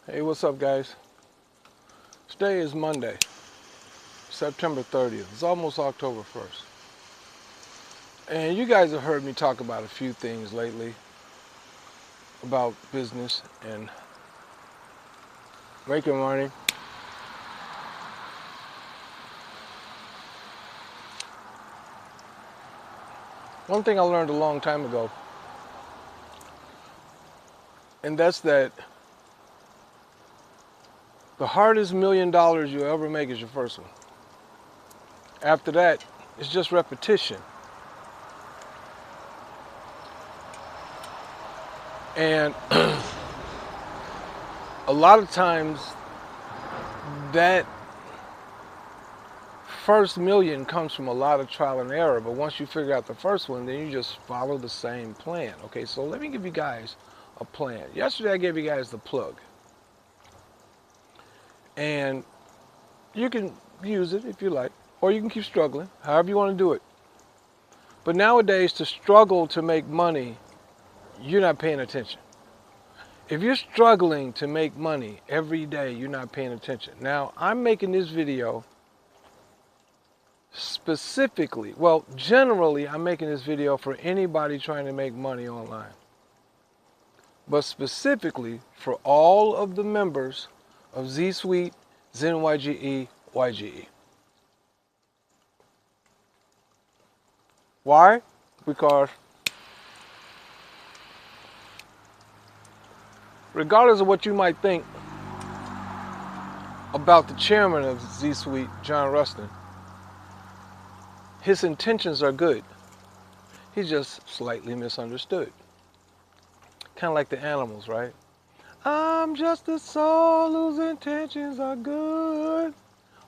Hey, what's up, guys? Today is Monday, September 30th. It's almost October 1st. And you guys have heard me talk about a few things lately about business and making money. One thing I learned a long time ago, and that's that the hardest $1,000,000 you'll ever make is your first one. After that, it's just repetition. And a lot of times that first million comes from a lot of trial and error, but once you figure out the first one, then you just follow the same plan. Okay, so let me give you guys a plan. Yesterday I gave you guys the plug, and you can use it if you like, or you can keep struggling, however you want to do it. But nowadays, to struggle to make money, you're not paying attention. If you're struggling to make money every day, you're not paying attention. Now, I'm making this video specifically, well, generally, I'm making this video for anybody trying to make money online. But specifically for all of the members of Z Suite, ZenYGE, YGE. Why? Because regardless of what you might think about the chairman of Z Suite, John Rustin, his intentions are good. He's just slightly misunderstood. Kind of like the animals, right? I'm just a soul whose intentions are good.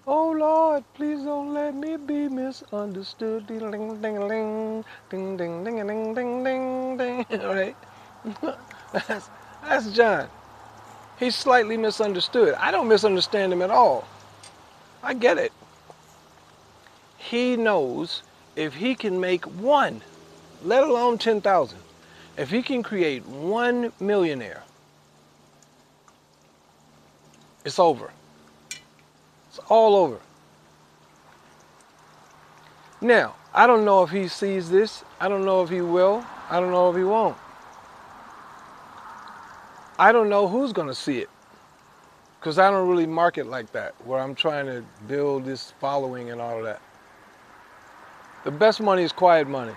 Oh Lord, please don't let me be misunderstood. Ding ding ding ding ding ding ding ding ding ding ding. All right, that's John. He's slightly misunderstood. I don't misunderstand him at all. I get it. He knows if he can make one, let alone 10,000, if he can create one millionaire, it's over. It's all over. Now, I don't know if he sees this. I don't know if he will. I don't know if he won't. I don't know who's going to see it, because I don't really market like that, where I'm trying to build this following and all of that. The best money is quiet money.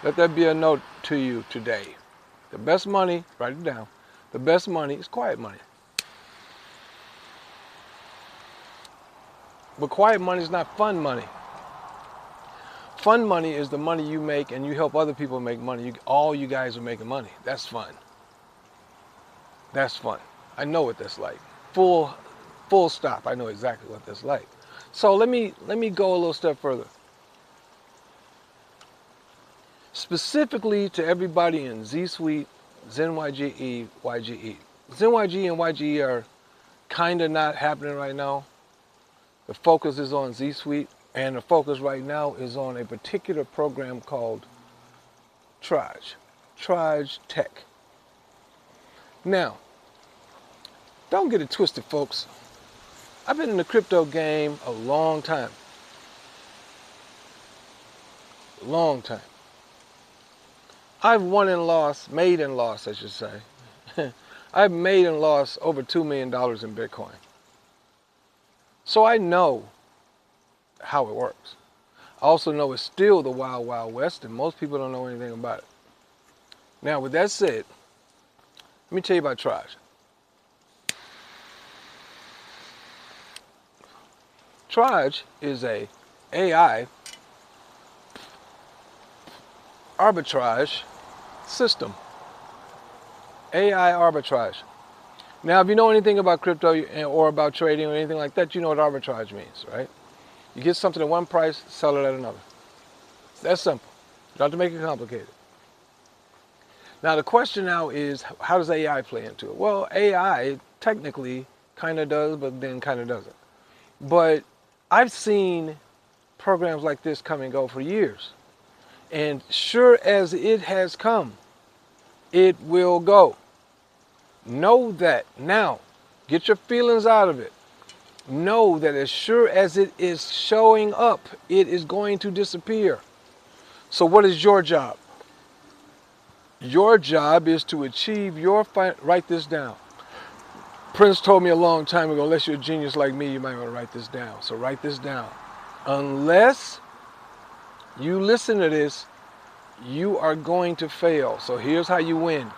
Let that be a note to you today. The best money, write it down, the best money is quiet money. But quiet money is not fun money. Fun money is the money you make and you help other people make money. All you guys are making money. That's fun. That's fun. I know what that's like. Full stop. I know exactly what that's like. So let me go a little step further. Specifically to everybody in Z Suite, ZenYGE, YGE. ZenYGE and YGE are kind of not happening right now. The focus is on Z Suite, and the focus right now is on a particular program called Traj Tech. Now, don't get it twisted, folks. I've been in the crypto game a long time. Long time. I've won and lost, made and lost, I should say. I've made and lost over $2 million in Bitcoin. So I know how it works. I also know it's still the wild, wild west, and most people don't know anything about it. Now, with that said, let me tell you about Traj. Traj is a AI arbitrage system. AI arbitrage. Now, if you know anything about crypto or about trading or anything like that, you know what arbitrage means, right? You get something at one price, sell it at another. That's simple. You don't have to make it complicated. Now, the question now is, how does AI play into it? Well, AI technically kind of does, but then kind of doesn't. But I've seen programs like this come and go for years. And sure as it has come, it will go. Know that. Now, get your feelings out of it. Know that as sure as it is showing up, it is going to disappear. So what is your job? Your job is to achieve your, write this down. Prince told me a long time ago, unless you're a genius like me, you might want to write this down. So write this down. Unless you listen to this, you are going to fail. So here's how you win.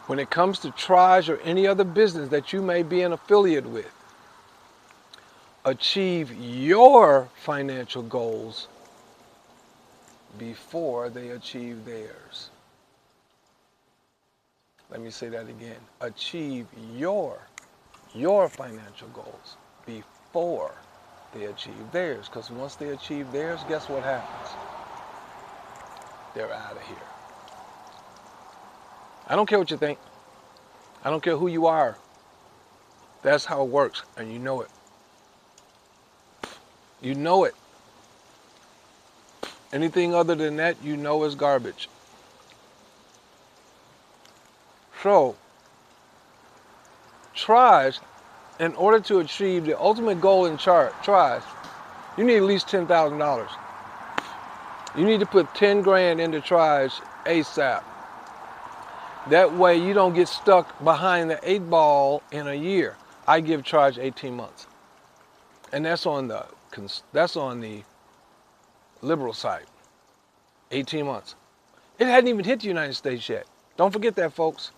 When it comes to Triage or any other business that you may be an affiliate with, achieve your financial goals before they achieve theirs. Let me say that again. Achieve your financial goals before they achieve theirs. Because once they achieve theirs, guess what happens? They're out of here. I don't care what you think. I don't care who you are. That's how it works, and you know it. You know it. Anything other than that, you know is garbage. So, Triage, in order to achieve the ultimate goal in Triage, you need at least $10,000. You need to put 10 grand into Triage ASAP. That way you don't get stuck behind the 8 ball in a year. I give Triage 18 months. And that's on the liberal side. 18 months. It hadn't even hit the United States yet. Don't forget that, folks.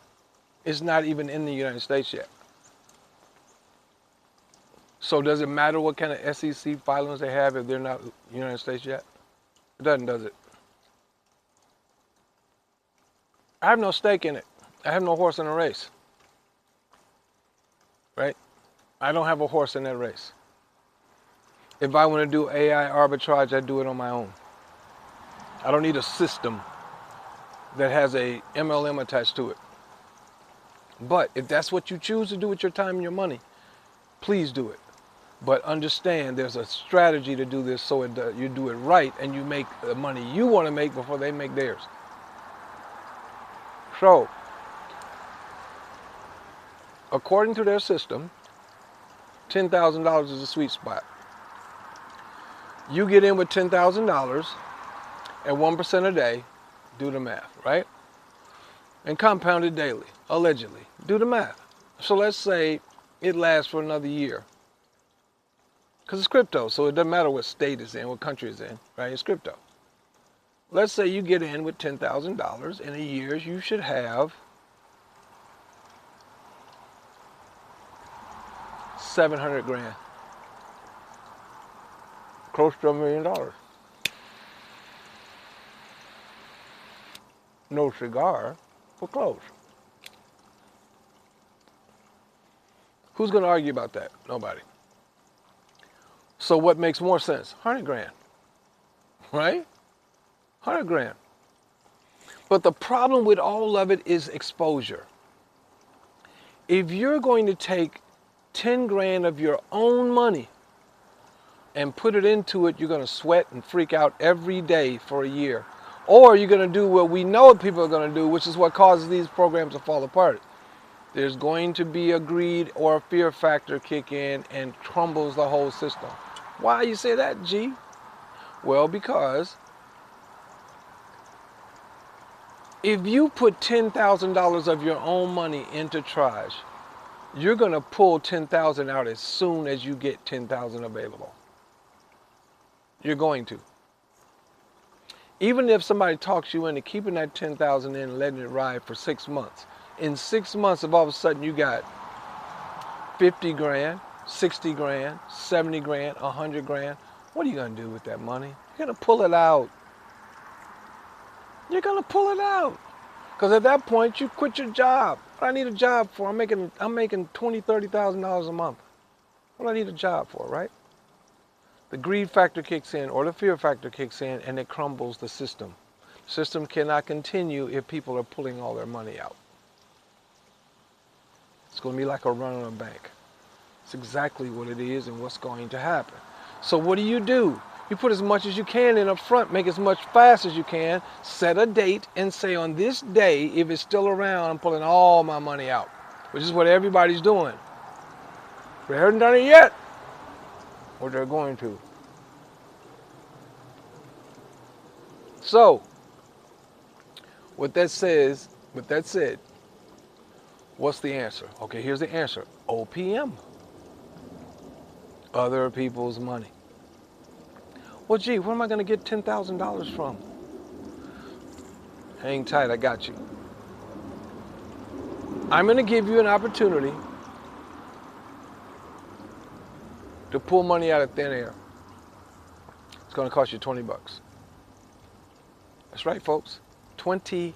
It's not even in the United States yet. So does it matter what kind of SEC filings they have if they're not United States yet? It doesn't, does it? I have no stake in it. I have no horse in the race. Right? I don't have a horse in that race. If I want to do AI arbitrage, I do it on my own. I don't need a system that has a MLM attached to it. But if that's what you choose to do with your time and your money, please do it. But understand there's a strategy to do this so you do it right and you make the money you want to make before they make theirs. So, according to their system, $10,000 is a sweet spot. You get in with $10,000 at 1% a day, do the math, right? And compound it daily, allegedly. Do the math. So let's say it lasts for another year. Because it's crypto, so it doesn't matter what state it's in, what country it's in, right? It's crypto. Let's say you get in with $10,000. In a year, you should have $700 grand. Close to $1 million. No cigar, but close. Who's going to argue about that? Nobody. So what makes more sense? 100 grand, right? 100 grand. But the problem with all of it is exposure. If you're going to take 10 grand of your own money and put it into it, you're going to sweat and freak out every day for a year. Or you're going to do what we know people are going to do, which is what causes these programs to fall apart. There's going to be a greed or a fear factor kick in and crumbles the whole system. Why you say that, G? Well, because if you put $10,000 of your own money into Triage, you're going to pull 10,000 out as soon as you get 10,000 available. You're going to. Even if somebody talks you into keeping that 10,000 in and letting it ride for 6 months, in 6 months, if all of a sudden you got 50 grand, 60 grand, 70 grand, 100 grand, what are you going to do with that money? You're going to pull it out. You're going to pull it out. Because at that point, you quit your job. What do I need a job for? I'm making $20,000, $30,000 a month. What do I need a job for, right? The greed factor kicks in or the fear factor kicks in and it crumbles the system. The system cannot continue if people are pulling all their money out. It's going to be like a run on a bank. It's exactly what it is and what's going to happen. So what do? You put as much as you can in up front, make as much fast as you can, set a date and say on this day, if it's still around, I'm pulling all my money out, which is what everybody's doing. They haven't done it yet, or they're going to. So, with that said, what's the answer? Okay, here's the answer. OPM. Other people's money. Well, gee, where am I going to get $10,000 from? Hang tight, I got you. I'm going to give you an opportunity to pull money out of thin air. It's going to cost you 20 bucks. That's right, folks. $20.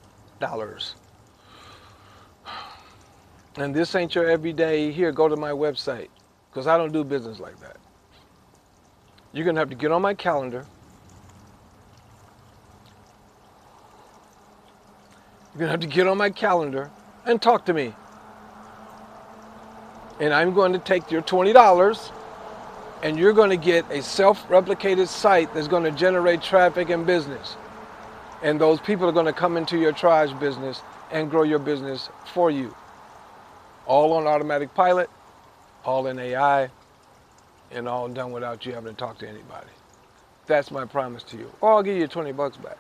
And this ain't your everyday, here, go to my website, because I don't do business like that. You're going to have to get on my calendar. You're going to have to get on my calendar and talk to me. And I'm going to take your $20 and you're going to get a self-replicated site that's going to generate traffic and business. And those people are going to come into your triage business and grow your business for you. All on automatic pilot, all in AI, and all done without you having to talk to anybody. That's my promise to you. Or I'll give you 20 bucks back.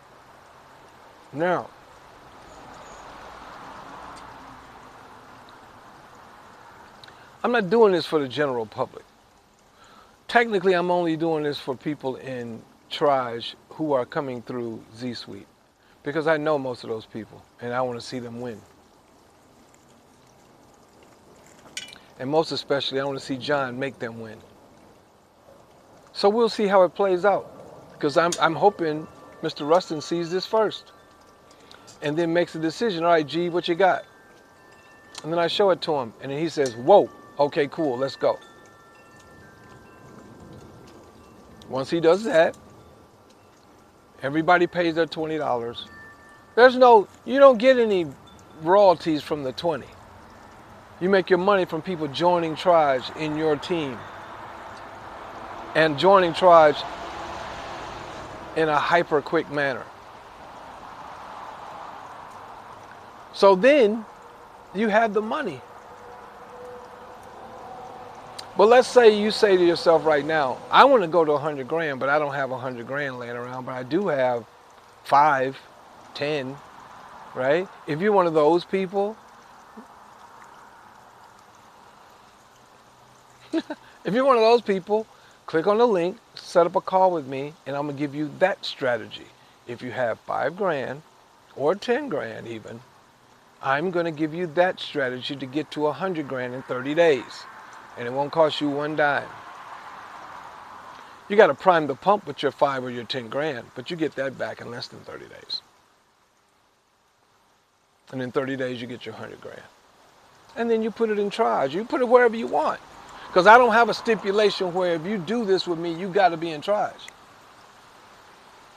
Now, I'm not doing this for the general public. Technically, I'm only doing this for people in Triage who are coming through Z Suite, because I know most of those people and I want to see them win. And most especially, I want to see John make them win. So we'll see how it plays out, because I'm hoping Mr. Rustin sees this first and then makes a decision. All right, G, what you got? And then I show it to him and then he says, whoa, okay, cool, let's go. Once he does that, everybody pays their $20. You don't get any royalties from the 20. You make your money from people joining Triage in your team and joining Triage in a hyper quick manner. So then you have the money. But let's say you say to yourself right now, I want to go to 100 grand, but I don't have 100 grand laying around, but I do have 5, 10, right? If you're one of those people, click on the link, set up a call with me, and I'm going to give you that strategy. If you have 5 grand or 10 grand even, I'm going to give you that strategy to get to 100 grand in 30 days. And it won't cost you one dime. You got to prime the pump with your 5 or your 10 grand, but you get that back in less than 30 days. And in 30 days, you get your 100 grand. And then you put it in Triage. You put it wherever you want. Because I don't have a stipulation where if you do this with me, you got to be in Triage.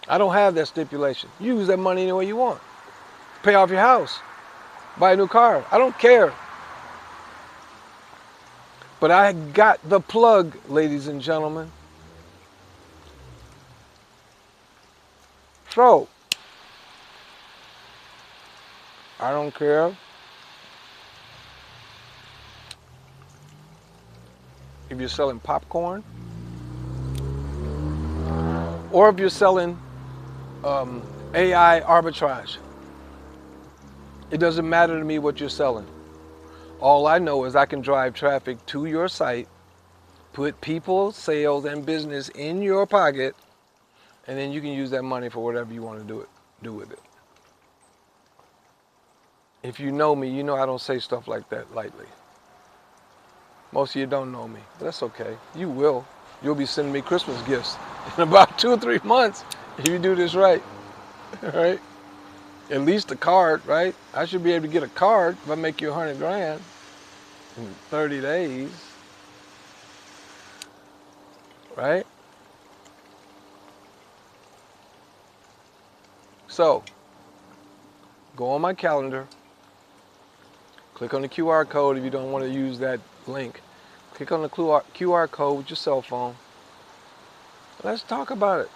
I don't have that stipulation. You use that money any way you want. Pay off your house. Buy a new car. I don't care. But I got the plug, ladies and gentlemen. So, I don't care if you're selling popcorn or if you're selling AI arbitrage. It doesn't matter to me what you're selling. All I know is I can drive traffic to your site, put people, sales, and business in your pocket, and then you can use that money for whatever you want to do with it. If you know me, you know I don't say stuff like that lightly. Most of you don't know me, but that's okay. You will. You'll be sending me Christmas gifts in about 2 or 3 months if you do this right. Right? At least a card, right? I should be able to get a card if I make you 100 grand in 30 days. Right? So, go on my calendar. Click on the QR code if you don't want to use that link. Click on the QR code with your cell phone. Let's talk about it.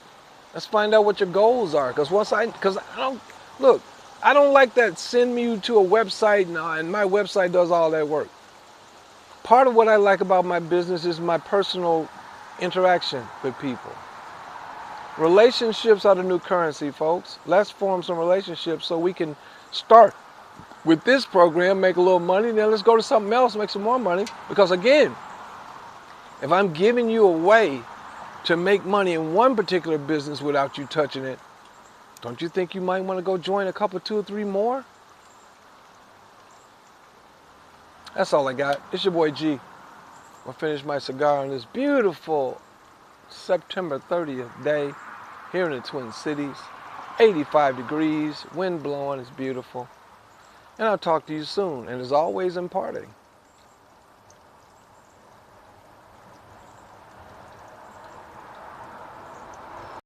Let's find out what your goals are. Because I don't, look, I don't like that send you to a website and my website does all that work. Part of what I like about my business is my personal interaction with people. Relationships are the new currency, folks. Let's form some relationships so we can start with this program, make a little money, then let's go to something else, make some more money. Because again, if I'm giving you a way to make money in one particular business without you touching it, don't you think you might want to go join a couple, 2 or 3 more? That's all I got. It's your boy G. I'll finish my cigar on this beautiful September 30th day here in the Twin Cities. 85 degrees, wind blowing, it's beautiful. And I'll talk to you soon. And as always, imparting.